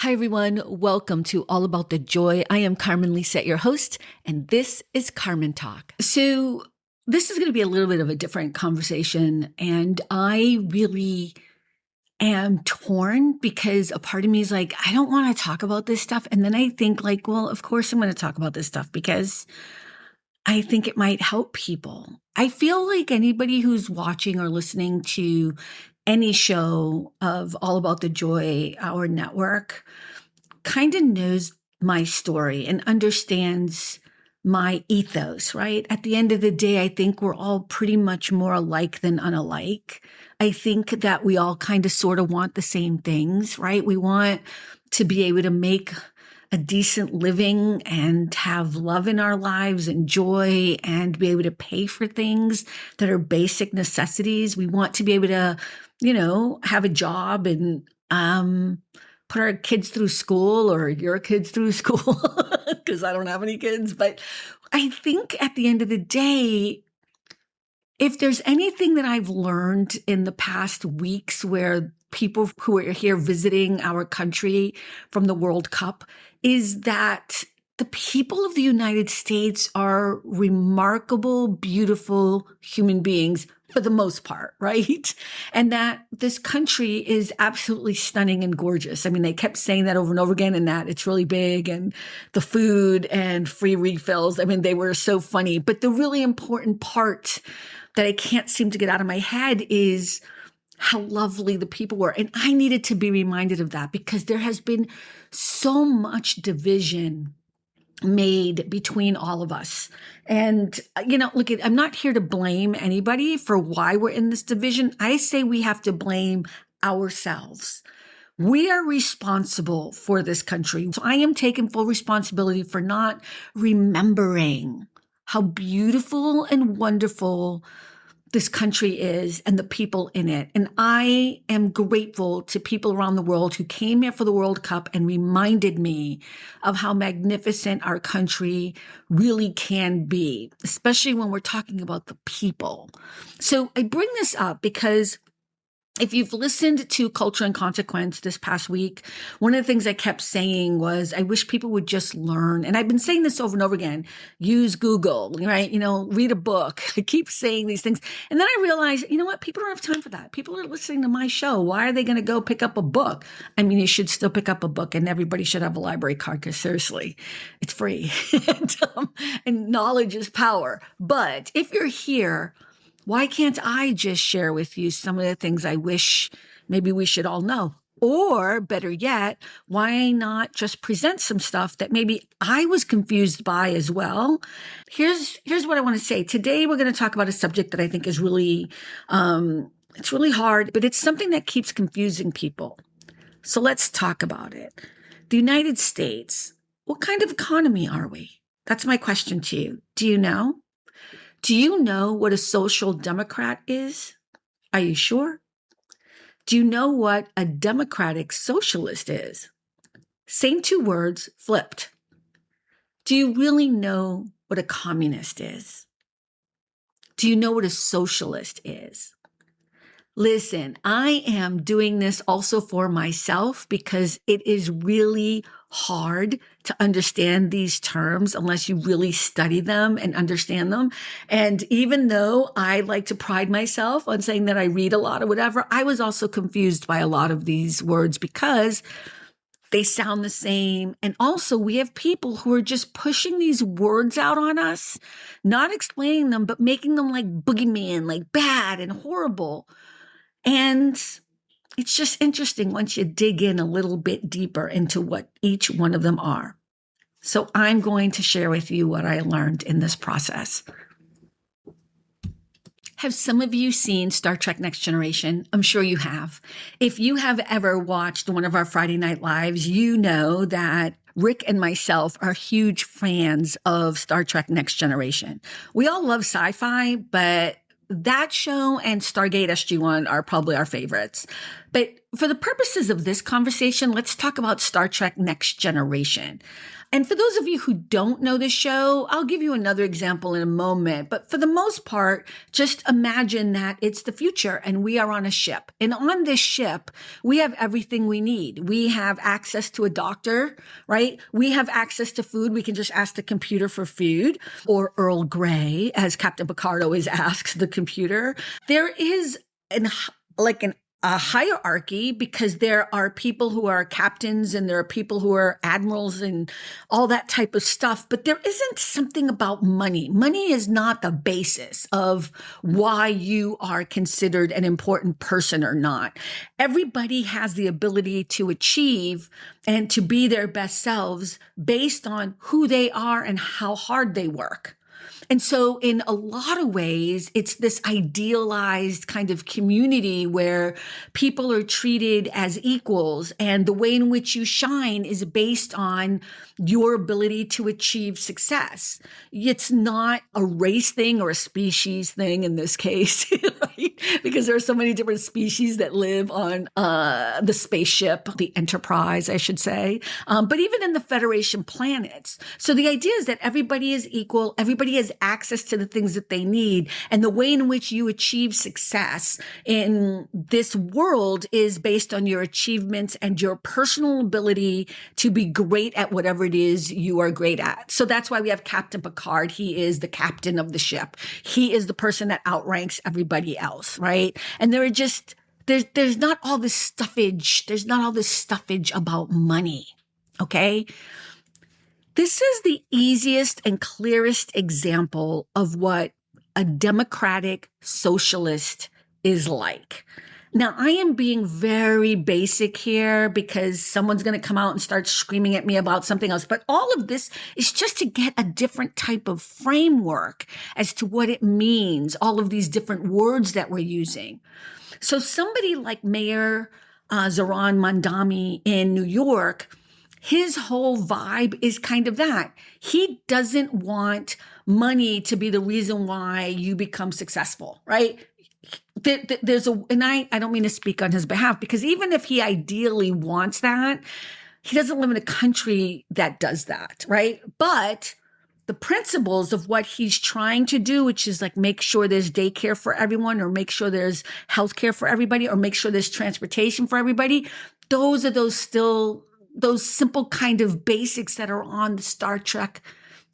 Hi, everyone. Welcome to All About the Joy. I am Carmen Lisette, your host, and this is Carmen Talk. So this is going to be a little bit of a different conversation, and I really am torn because a part of me is like, I don't want to talk about this stuff. And then I think like, well, of course I'm going to talk about this stuff because I think it might help people. I feel like anybody who's watching or listening to any show of All About the Joy, our network, kind of knows my story and understands my ethos, right? At the end of the day, I think we're all pretty much more alike than unalike. I think that we all kind of sort of want the same things, right? We want to be able to make a decent living and have love in our lives and joy and be able to pay for things that are basic necessities. We want to be able to, have a job and put our kids through school or your kids through school because I don't have any kids. But I think at the end of the day, if there's anything that I've learned in the past weeks where people who are here visiting our country from the World Cup is that the people of the United States are remarkable, beautiful human beings for the most part, right? And that this country is absolutely stunning and gorgeous. I mean, they kept saying that over and over again, and that it's really big and the food and free refills. I mean, they were so funny. But the really important part that I can't seem to get out of my head is how lovely the people were. And I needed to be reminded of that because there has been so much division made between all of us. And, look, I'm not here to blame anybody for why we're in this division. I say we have to blame ourselves. We are responsible for this country. So I am taking full responsibility for not remembering how beautiful and wonderful this country is and the people in it. And I am grateful to people around the world who came here for the World Cup and reminded me of how magnificent our country really can be, especially when we're talking about the people. So I bring this up because if you've listened to Culture and Consequence this past week, one of the things I kept saying was, I wish people would just learn. And I've been saying this over and over again, use Google, right? Read a book. I keep saying these things. And then I realized, you know what? People don't have time for that. People are listening to my show. Why are they going to go pick up a book? I mean, you should still pick up a book and everybody should have a library card because seriously, it's free. and knowledge is power. But if you're here, why can't I just share with you some of the things I wish maybe we should all know? Or better yet, why not just present some stuff that maybe I was confused by as well? Here's what I want to say. Today, we're going to talk about a subject that I think is really, it's really hard, but it's something that keeps confusing people. So let's talk about it. The United States, what kind of economy are we? That's my question to you. Do you know? Do you know what a social democrat is? Are you sure? Do you know what a democratic socialist is? Same two words, flipped. Do you really know what a communist is? Do you know what a socialist is? Listen, I am doing this also for myself because it is really hard to understand these terms unless you really study them and understand them. And even though I like to pride myself on saying that I read a lot or whatever, I was also confused by a lot of these words because they sound the same. And also we have people who are just pushing these words out on us, not explaining them, but making them like boogeymen, like bad and horrible. And it's just interesting once you dig in a little bit deeper into what each one of them are. So I'm going to share with you what I learned in this process. Have some of you seen Star Trek Next Generation? I'm sure you have. If you have ever watched one of our Friday Night Lives, you know that Rick and myself are huge fans of Star Trek Next Generation. We all love sci-fi, but that show and Stargate SG-1 are probably our favorites. But for the purposes of this conversation, let's talk about Star Trek Next Generation. And for those of you who don't know the show, I'll give you another example in a moment. But for the most part, just imagine that it's the future and we are on a ship. And on this ship, we have everything we need. We have access to a doctor, right? We have access to food. We can just ask the computer for food, or Earl Grey, as Captain Picard always asks the computer. There is a hierarchy, because there are people who are captains and there are people who are admirals and all that type of stuff. But there isn't something about money. Money is not the basis of why you are considered an important person or not. Everybody has the ability to achieve and to be their best selves based on who they are and how hard they work. And so in a lot of ways, it's this idealized kind of community where people are treated as equals, and the way in which you shine is based on your ability to achieve success. It's not a race thing or a species thing in this case, right? Because there are so many different species that live on the spaceship, the Enterprise, I should say, but even in the Federation planets. So the idea is that everybody is equal, everybody has access to the things that they need. And the way in which you achieve success in this world is based on your achievements and your personal ability to be great at whatever it is you are great at. So that's why we have Captain Picard. He is the captain of the ship. He is the person that outranks everybody else, right? And there are just, there's not all this stuffage. There's not all this stuffage about money, okay? This is the easiest and clearest example of what a democratic socialist is like. Now, I am being very basic here because someone's going to come out and start screaming at me about something else. But all of this is just to get a different type of framework as to what it means, all of these different words that we're using. So somebody like Mayor Zohran Mamdani in New York, his whole vibe is kind of that. He doesn't want money to be the reason why you become successful, right? And I don't mean to speak on his behalf, because even if he ideally wants that, he doesn't live in a country that does that, right? But the principles of what he's trying to do, which is like make sure there's daycare for everyone, or make sure there's healthcare for everybody, or make sure there's transportation for everybody, those are those simple kind of basics that are on the Star Trek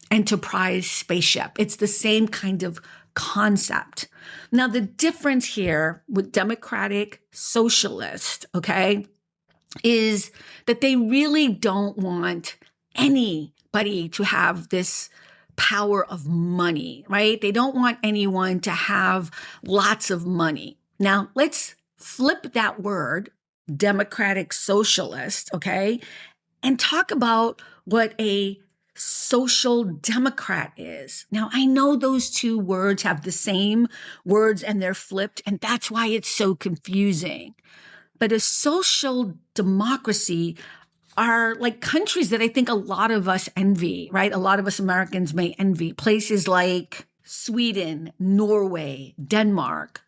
Enterprise spaceship. It's the same kind of concept. Now, the difference here with democratic socialists, okay, is that they really don't want anybody to have this power of money, right? They don't want anyone to have lots of money. Now, let's flip that word, democratic socialist, okay, and talk about what a social democrat is. Now, I know those two words have the same words and they're flipped, and that's why it's so confusing. But a social democracy are like countries that I think a lot of us envy, right? A lot of us Americans may envy. Places like Sweden, Norway, Denmark.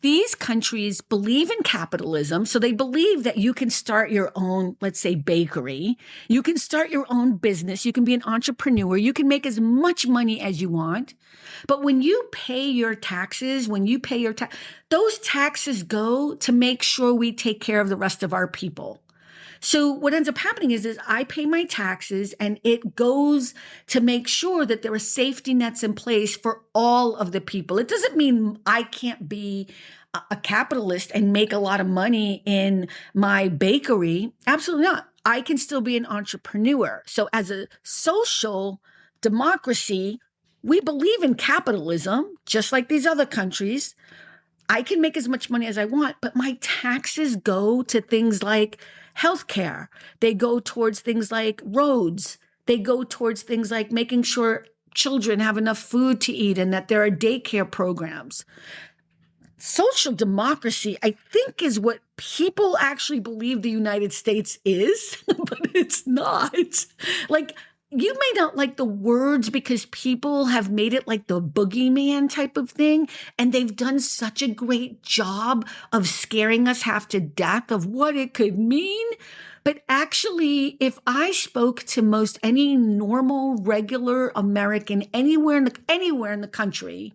These countries believe in capitalism, so they believe that you can start your own, let's say, bakery. You can start your own business. You can be an entrepreneur. You can make as much money as you want. But when you pay your taxes, those taxes go to make sure we take care of the rest of our people. So what ends up happening is I pay my taxes, and it goes to make sure that there are safety nets in place for all of the people. It doesn't mean I can't be a capitalist and make a lot of money in my bakery. Absolutely not. I can still be an entrepreneur. So as a social democracy, we believe in capitalism, just like these other countries. I can make as much money as I want, but my taxes go to things like healthcare. They go towards things like roads. They go towards things like making sure children have enough food to eat and that there are daycare programs. Social democracy, I think, is what people actually believe the United States is, but it's not. Like, you may not like the words because people have made it like the boogeyman type of thing. And they've done such a great job of scaring us half to death of what it could mean. But actually, if I spoke to most any normal, regular American anywhere in the country,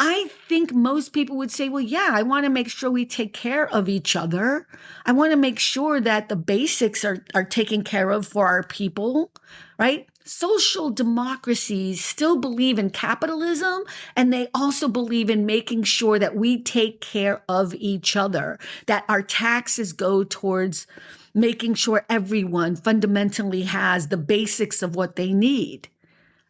I think most people would say, well, yeah, I want to make sure we take care of each other. I want to make sure that the basics are taken care of for our people, right? Social democracies still believe in capitalism, and they also believe in making sure that we take care of each other, that our taxes go towards making sure everyone fundamentally has the basics of what they need.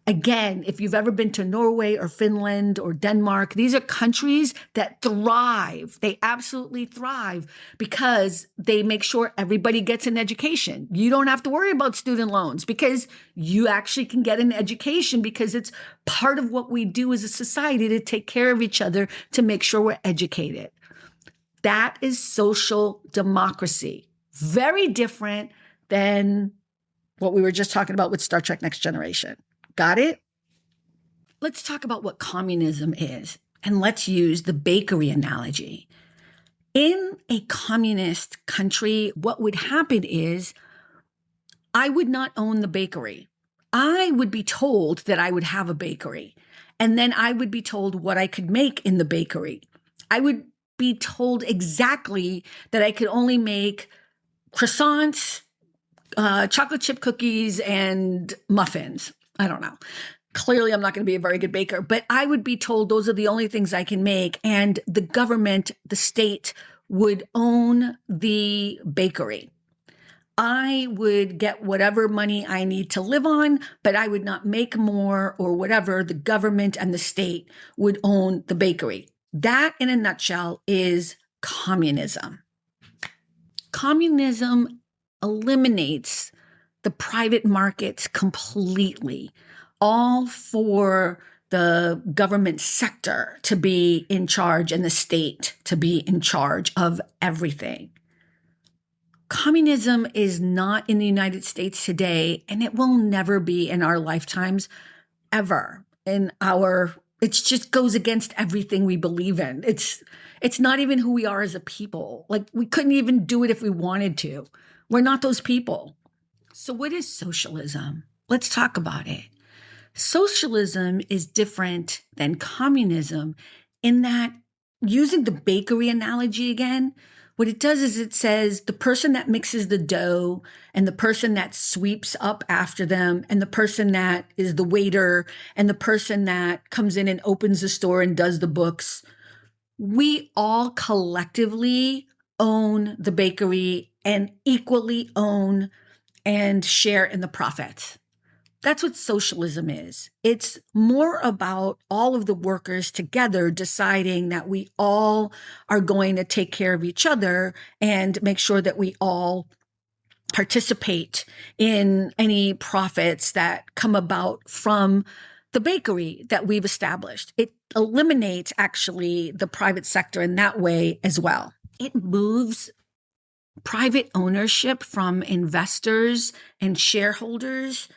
Again, if you've ever been to Norway or Finland or Denmark, these are countries that thrive. They absolutely thrive because they make sure everybody gets an education. You don't have to worry about student loans because you actually can get an education because it's part of what we do as a society to take care of each other, to make sure we're educated. That is social democracy. Very different than what we were just talking about with Star Trek Next Generation. Got it? Let's talk about what communism is, and let's use the bakery analogy. In a communist country, what would happen is I would not own the bakery. I would be told that I would have a bakery, and then I would be told what I could make in the bakery. I would be told exactly that I could only make croissants, chocolate chip cookies, and muffins. I don't know. Clearly, I'm not going to be a very good baker, but I would be told those are the only things I can make. And the government, the state, would own the bakery. I would get whatever money I need to live on, but I would not make more or whatever. The government and the state would own the bakery. That, in a nutshell, is communism. Communism eliminates the private markets completely, all for the government sector to be in charge and the state to be in charge of everything. Communism is not in the United States today, and it will never be in our lifetimes ever. It just goes against everything we believe in. It's not even who we are as a people. Like, we couldn't even do it if we wanted to. We're not those people. So what is socialism? Let's talk about it. Socialism is different than communism in that, using the bakery analogy again, what it does is it says the person that mixes the dough and the person that sweeps up after them and the person that is the waiter and the person that comes in and opens the store and does the books, we all collectively own the bakery and equally own and share in the profits. That's what socialism is. It's more about all of the workers together deciding that we all are going to take care of each other and make sure that we all participate in any profits that come about from the bakery that we've established. It eliminates actually the private sector in that way as well. It moves private ownership from investors and shareholders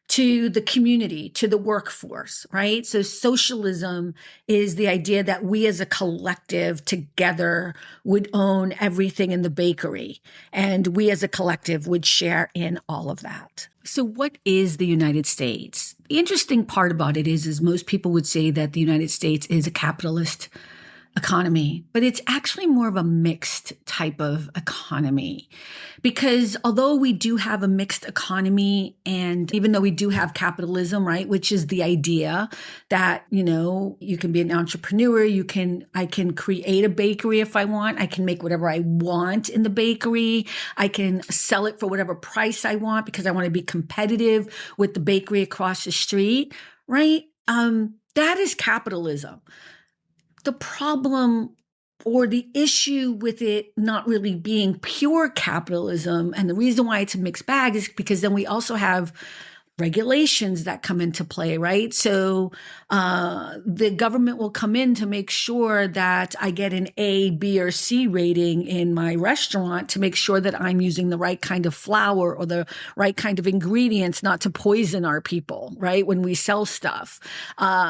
to the community, to the workforce, right? So socialism is the idea that we as a collective together would own everything in the bakery, and we as a collective would share in all of that. So what is the United States? The interesting part about it is most people would say that the United States is a capitalist economy, but it's actually more of a mixed type of economy, because although we do have a mixed economy, and even though we do have capitalism, right, which is the idea that, you can be an entrepreneur, I can create a bakery if I want, I can make whatever I want in the bakery, I can sell it for whatever price I want because I want to be competitive with the bakery across the street, right? That is capitalism. The problem or the issue with it not really being pure capitalism, and the reason why it's a mixed bag, is because then we also have regulations that come into play, right? So the government will come in to make sure that I get an A, B, or C rating in my restaurant to make sure that I'm using the right kind of flour or the right kind of ingredients not to poison our people, right? When we sell stuff.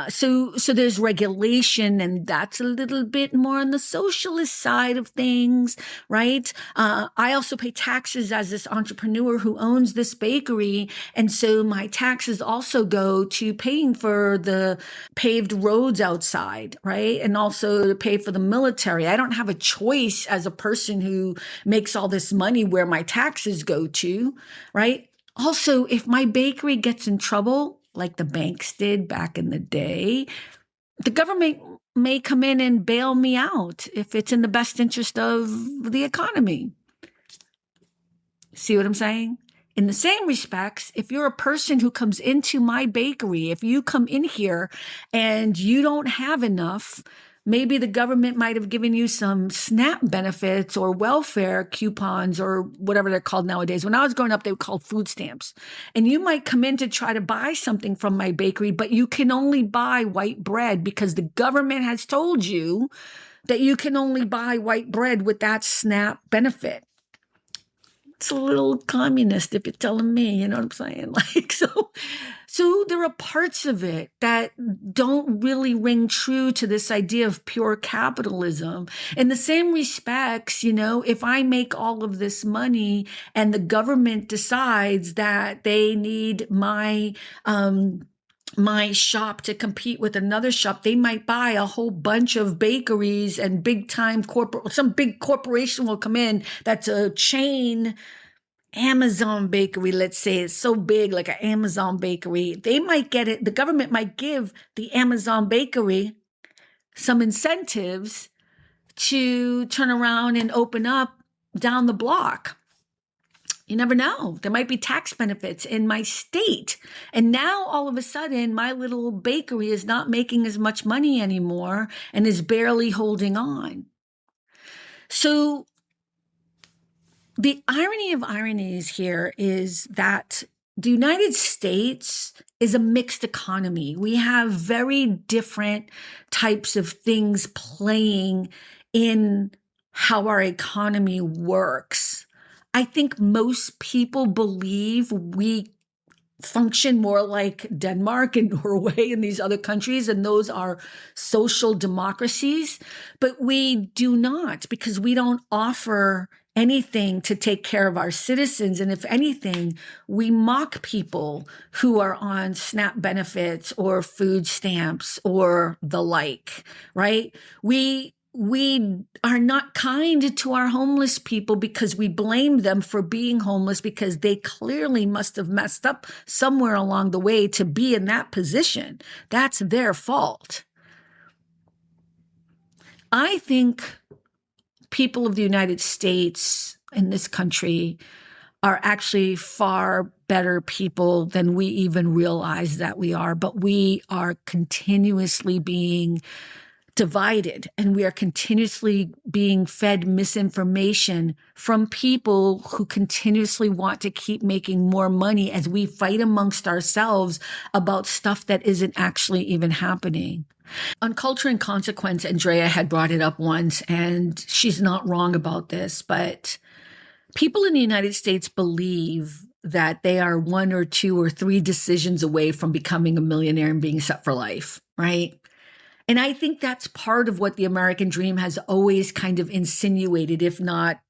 So there's regulation, and that's a little bit more on the socialist side of things, right? I also pay taxes as this entrepreneur who owns this bakery. And so my taxes also go to paying for the paved roads outside, right? And also to pay for the military. I don't have a choice as a person who makes all this money where my taxes go to, right? Also, if my bakery gets in trouble, like the banks did back in the day, the government may come in and bail me out if it's in the best interest of the economy. See what I'm saying? In the same respects, if you're a person who comes into my bakery, if you come in here and you don't have enough, maybe the government might have given you some SNAP benefits or welfare coupons or whatever they're called nowadays. When I was growing up, they were called food stamps. And you might come in to try to buy something from my bakery, but you can only buy white bread because the government has told you that you can only buy white bread with that SNAP benefit. It's a little communist if you're telling me, you know what I'm saying? So there are parts of it that don't really ring true to this idea of pure capitalism. In the same respects, if I make all of this money and the government decides that they need my shop to compete with another shop, they might buy a whole bunch of bakeries and some big corporation will come in that's a chain. Amazon bakery, let's say, is so big, like an Amazon bakery. They might get it. The government might give the Amazon bakery some incentives to turn around and open up down the block. You never know. There might be tax benefits in my state. And now all of a sudden, my little bakery is not making as much money anymore and is barely holding on. So the irony of ironies here is that the United States is a mixed economy. We have very different types of things playing in how our economy works. I think most people believe we function more like Denmark and Norway and these other countries, and those are social democracies. But we do not, because we don't offer anything to take care of our citizens. And if anything, we mock people who are on SNAP benefits or food stamps or the like, right? We are not kind to our homeless people because we blame them for being homeless because they clearly must have messed up somewhere along the way to be in that position. That's their fault. I think people of the United States in this country are actually far better people than we even realize that we are, but we are continuously being divided, and we are continuously being fed misinformation from people who continuously want to keep making more money as we fight amongst ourselves about stuff that isn't actually even happening. On Culture and Consequence, Andrea had brought it up once, and she's not wrong about this, but people in the United States believe that they are 1 or 2 or 3 decisions away from becoming a millionaire and being set for life, right? And I think that's part of what the American dream has always kind of insinuated, if not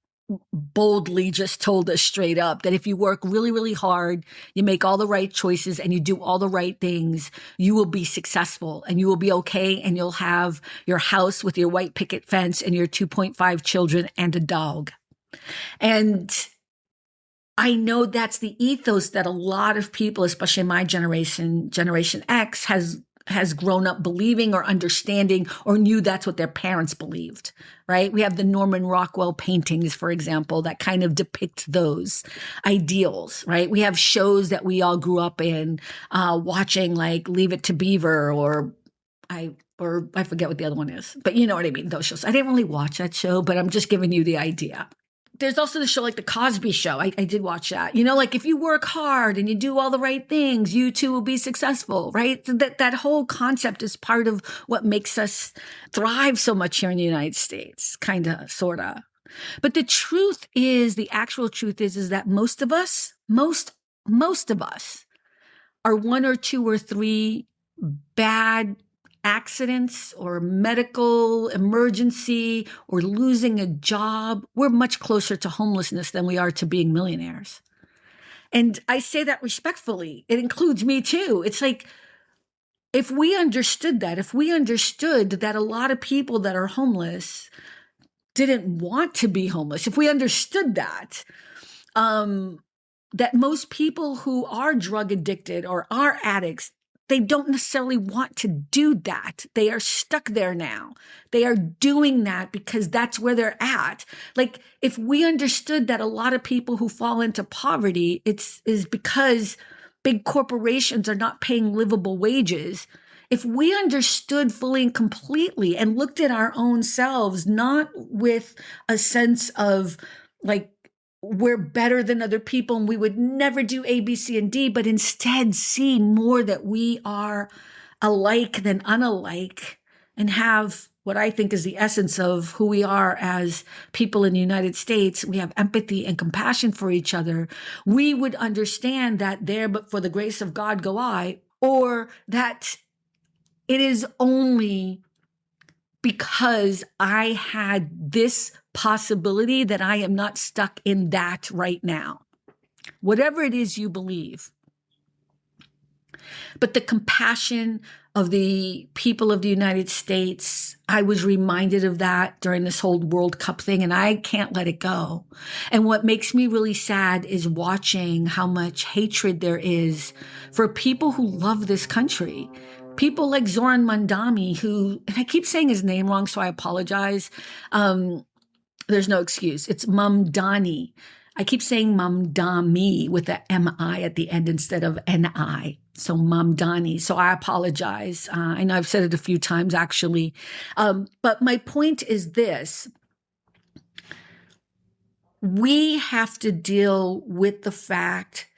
boldly just told us straight up, that if you work really, really hard, you make all the right choices and you do all the right things, you will be successful and you will be okay. And you'll have your house with your white picket fence and your 2.5 children and a dog. And I know that's the ethos that a lot of people, especially my generation, Generation X, has grown up believing or understanding or knew that's what their parents believed, right? We have the Norman Rockwell paintings, for example, that kind of depict those ideals, right? We have shows that we all grew up in watching, like Leave It to Beaver or I forget what the other one is, but you know what I mean, those shows. I didn't really watch that show, but I'm just giving you the idea. there's also the show like The Cosby Show. I did watch that. Like if you work hard and you do all the right things, you too will be successful, right? That whole concept is part of what makes us thrive so much here in the United States, kind of, sort of. But the truth is, the actual truth is that most of us are one or two or three bad accidents or medical emergency or losing a job. We're much closer to homelessness than we are to being millionaires. And I say that respectfully. It includes me too. It's like, if we understood that a lot of people that are homeless didn't want to be homeless, if we understood that most people who are drug addicted or are addicts, they don't necessarily want to do that. They are stuck there now. They are doing that because that's where they're at. Like, if we understood that a lot of people who fall into poverty, is because big corporations are not paying livable wages. If we understood fully and completely and looked at our own selves, not with a sense of like, we're better than other people and we would never do A, B, C, and D, but instead see more that we are alike than unalike and have what I think is the essence of who we are as people in the United States. We have empathy and compassion for each other. We would understand that there, but for the grace of God go I, or that it is only because I had this possibility that I am not stuck in that right now. Whatever it is you believe. But the compassion of the people of the United States, I was reminded of that during this whole World Cup thing, and I can't let it go. And what makes me really sad is watching how much hatred there is for people who love this country. People like Zoran Mandami, who, and I keep saying his name wrong, so I apologize. There's no excuse. It's Mamdani. I keep saying Mamdami with the M-I at the end instead of N-I. So Mamdani. So I apologize. I know I've said it a few times, actually. But my point is this. We have to deal with the fact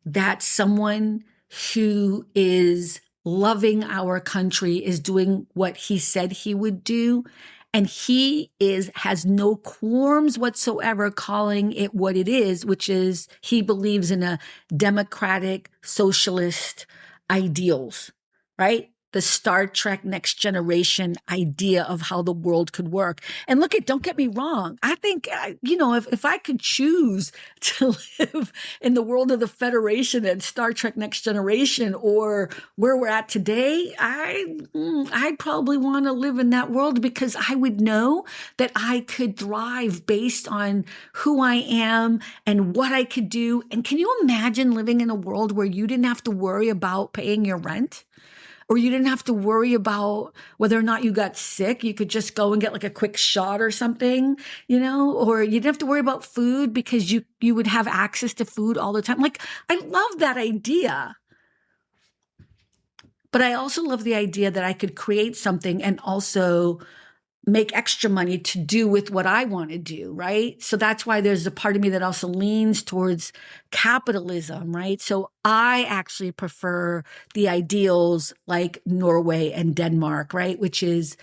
that someone who is loving our country is doing what he said he would do. And he has no qualms whatsoever calling it what it is, which is he believes in a democratic socialist ideals, right? The Star Trek Next Generation idea of how the world could work. And don't get me wrong. I think, if I could choose to live in the world of the Federation and Star Trek Next Generation or where we're at today, I'd probably want to live in that world because I would know that I could thrive based on who I am and what I could do. And can you imagine living in a world where you didn't have to worry about paying your rent? Or you didn't have to worry about whether or not you got sick. You could just go and get like a quick shot or something, or you didn't have to worry about food because you would have access to food all the time. Like, I love that idea. But I also love the idea that I could create something and also make extra money to do with what I want to do, right? So that's why there's a part of me that also leans towards capitalism, right? So I actually prefer the ideals like Norway and Denmark, right? Which is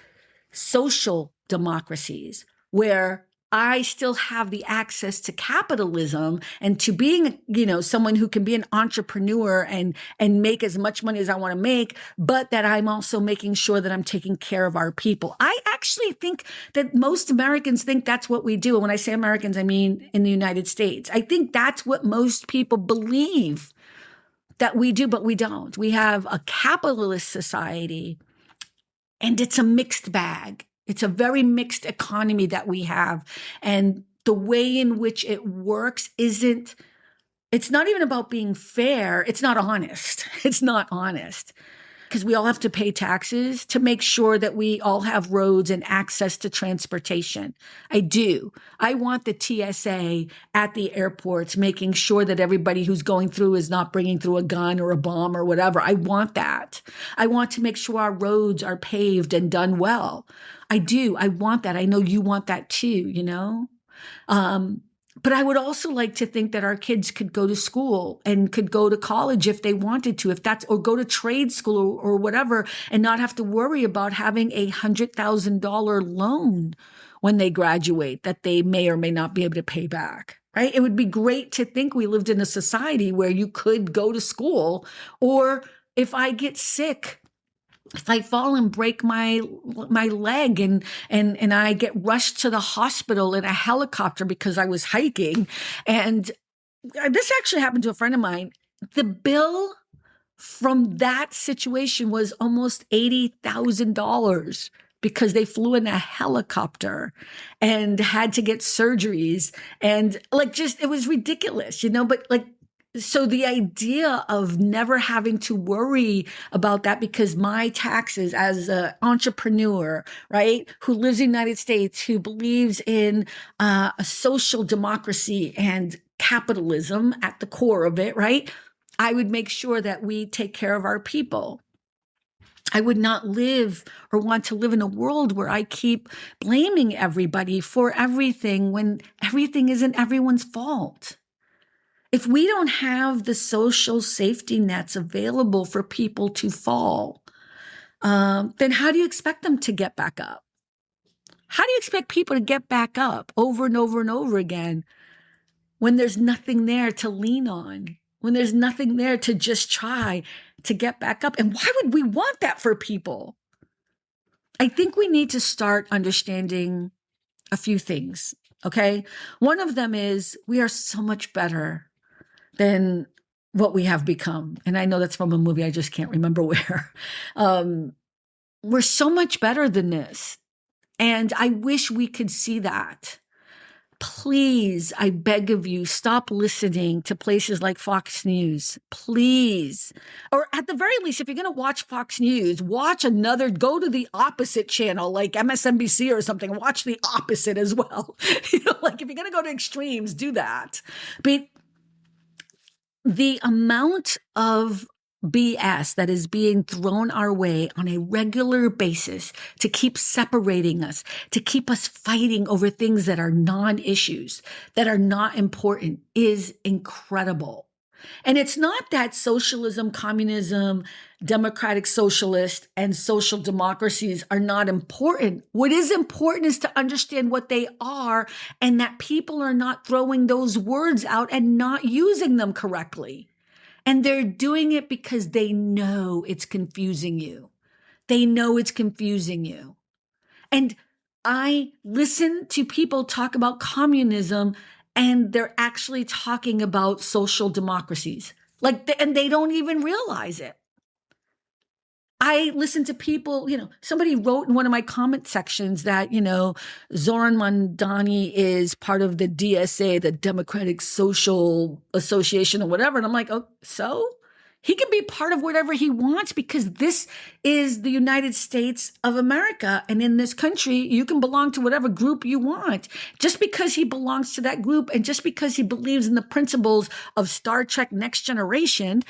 social democracies where I still have the access to capitalism and to being, someone who can be an entrepreneur and make as much money as I want to make, but that I'm also making sure that I'm taking care of our people. I actually think that most Americans think that's what we do. And when I say Americans, I mean in the United States. I think that's what most people believe that we do, but we don't. We have a capitalist society and it's a mixed bag. It's a very mixed economy that we have. And the way in which it works it's not even about being fair. It's not honest. It's not honest. Because we all have to pay taxes to make sure that we all have roads and access to transportation. I do. I want the TSA at the airports making sure that everybody who's going through is not bringing through a gun or a bomb or whatever. I want that. I want to make sure our roads are paved and done well. I do. I want that. I know you want that too, But I would also like to think that our kids could go to school and could go to college if they wanted to, or go to trade school or whatever, and not have to worry about having $100,000 loan when they graduate that they may or may not be able to pay back. Right? It would be great to think we lived in a society where you could go to school, or if I get sick, if I fall and break my leg and I get rushed to the hospital in a helicopter because I was hiking, and this actually happened to a friend of mine, the bill from that situation was almost $80,000 because they flew in a helicopter and had to get surgeries, and it was ridiculous, but so the idea of never having to worry about that because my taxes as an entrepreneur, right, who lives in the United States, who believes in a social democracy and capitalism at the core of it, right, I would make sure that we take care of our people. I would not live or want to live in a world where I keep blaming everybody for everything when everything isn't everyone's fault. If we don't have the social safety nets available for people to fall, then how do you expect them to get back up? How do you expect people to get back up over and over and over again when there's nothing there to lean on, when there's nothing there to just try to get back up? And why would we want that for people? I think we need to start understanding a few things, okay? One of them is we are so much better than what we have become. And I know that's from a movie, I just can't remember where. We're so much better than this. And I wish we could see that. Please, I beg of you, stop listening to places like Fox News, please. Or at the very least, if you're going to watch Fox News, go to the opposite channel, like MSNBC or something, watch the opposite as well. If you're going to go to extremes, do that. But the amount of BS that is being thrown our way on a regular basis to keep separating us, to keep us fighting over things that are non-issues, that are not important, is incredible. And it's not that socialism, communism, democratic socialist, and social democracies are not important. What is important is to understand what they are, and that people are not throwing those words out and not using them correctly. And they're doing it because they know it's confusing you. They know it's confusing you. And I listen to people talk about communism, and they're actually talking about social democracies. And they don't even realize it. I listen to people, somebody wrote in one of my comment sections that, Zoran Mandani is part of the DSA, the Democratic Social Association or whatever. And I'm like, oh, so? He can be part of whatever he wants because this is the United States of America. And in this country, you can belong to whatever group you want. Just because he belongs to that group and just because he believes in the principles of Star Trek Next Generation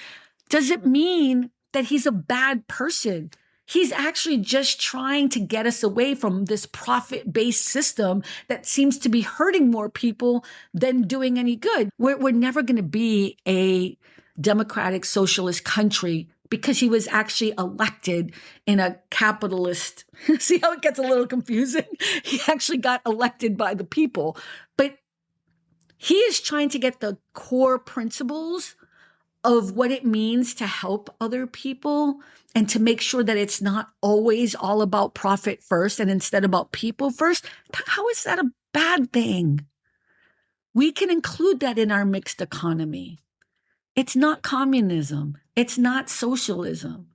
doesn't mean that he's a bad person. He's actually just trying to get us away from this profit-based system that seems to be hurting more people than doing any good. We're never going to be a democratic socialist country because he was actually elected in a capitalist. See how it gets a little confusing? He actually got elected by the people. But he is trying to get the core principles of what it means to help other people and to make sure that it's not always all about profit first and instead about people first. How is that a bad thing? We can include that in our mixed economy. It's not communism. It's not socialism.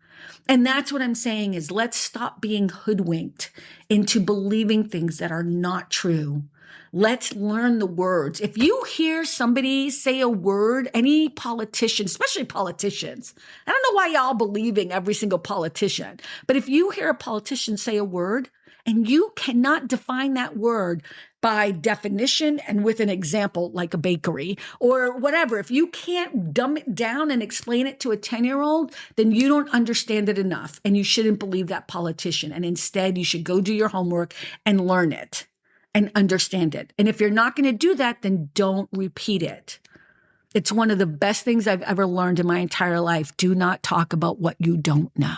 And that's what I'm saying is let's stop being hoodwinked into believing things that are not true. Let's learn the words. If you hear somebody say a word, any politician, especially politicians, I don't know why y'all believing every single politician, but if you hear a politician say a word and you cannot define that word by definition and with an example like a bakery or whatever, if you can't dumb it down and explain it to a 10-year-old, then you don't understand it enough and you shouldn't believe that politician. And instead, you should go do your homework and learn it. and understand it. And if you're not going to do that, then don't repeat it. It's one of the best things I've ever learned in my entire life. Do not talk about what you don't know.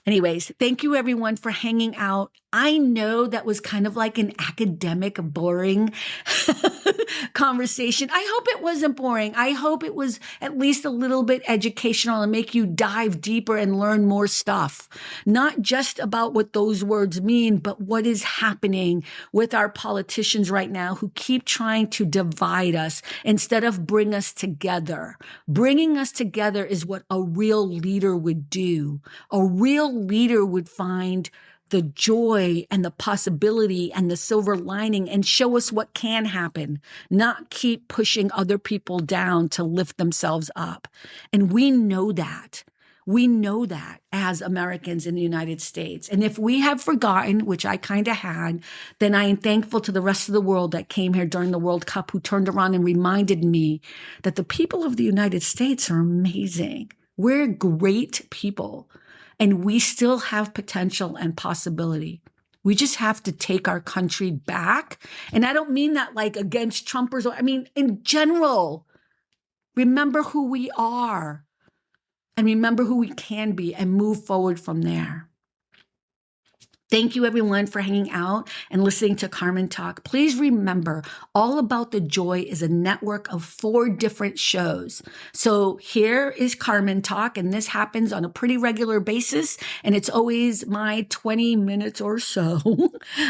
Anyways, thank you everyone for hanging out. I know that was kind of like an academic, boring conversation. I hope it wasn't boring. I hope it was at least a little bit educational and make you dive deeper and learn more stuff. Not just about what those words mean, but what is happening with our politicians right now who keep trying to divide us instead of bring us together. Bringing us together is what a real leader would do. A real leader would find the joy and the possibility and the silver lining and show us what can happen, not keep pushing other people down to lift themselves up. And we know that. We know that as Americans in the United States. And if we have forgotten, which I kind of had, then I am thankful to the rest of the world that came here during the World Cup who turned around and reminded me that the people of the United States are amazing. We're great people. And we still have potential and possibility. We just have to take our country back. And I don't mean that like against Trumpers. I mean, in general, remember who we are and remember who we can be and move forward from there. Thank you, everyone, for hanging out and listening to Carmen Talk. Please remember, All About the Joy is a network of 4 different shows. So here is Carmen Talk, and this happens on a pretty regular basis, and it's always my 20 minutes or so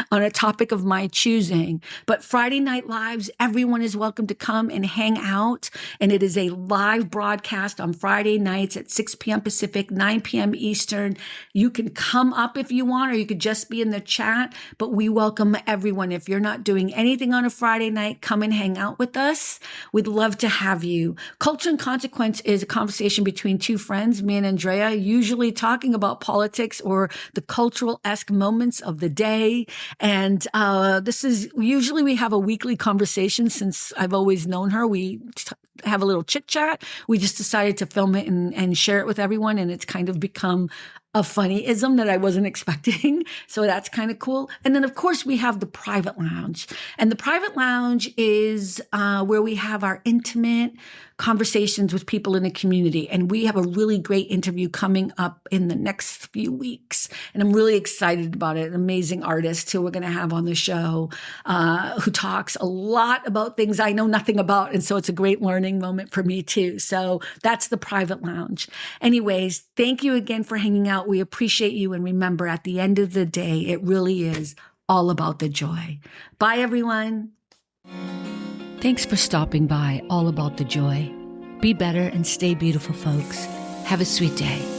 on a topic of my choosing. But Friday Night Lives, everyone is welcome to come and hang out, and it is a live broadcast on Friday nights at 6 p.m. Pacific, 9 p.m. Eastern. You can come up if you want, or you could just be in the chat, but we welcome everyone. If you're not doing anything on a Friday night, come and hang out with us. We'd love to have you. Culture and Consequence is a conversation between 2 friends, me and Andrea, usually talking about politics or the cultural-esque moments of the day. And this is usually we have a weekly conversation since I've always known her. We have a little chit chat. We just decided to film it and share it with everyone. And it's kind of become a funny-ism that I wasn't expecting. So that's kind of cool. And then, of course, we have the private lounge. And the private lounge is where we have our intimate conversations with people in the community. And we have a really great interview coming up in the next few weeks. And I'm really excited about it. An amazing artist who we're going to have on the show who talks a lot about things I know nothing about. And so it's a great learning moment for me too. So that's the private lounge. Anyways, thank you again for hanging out. We appreciate you. And remember, at the end of the day, it really is all about the joy. Bye, everyone. Thanks for stopping by All About the Joy. Be better and stay beautiful, folks. Have a sweet day.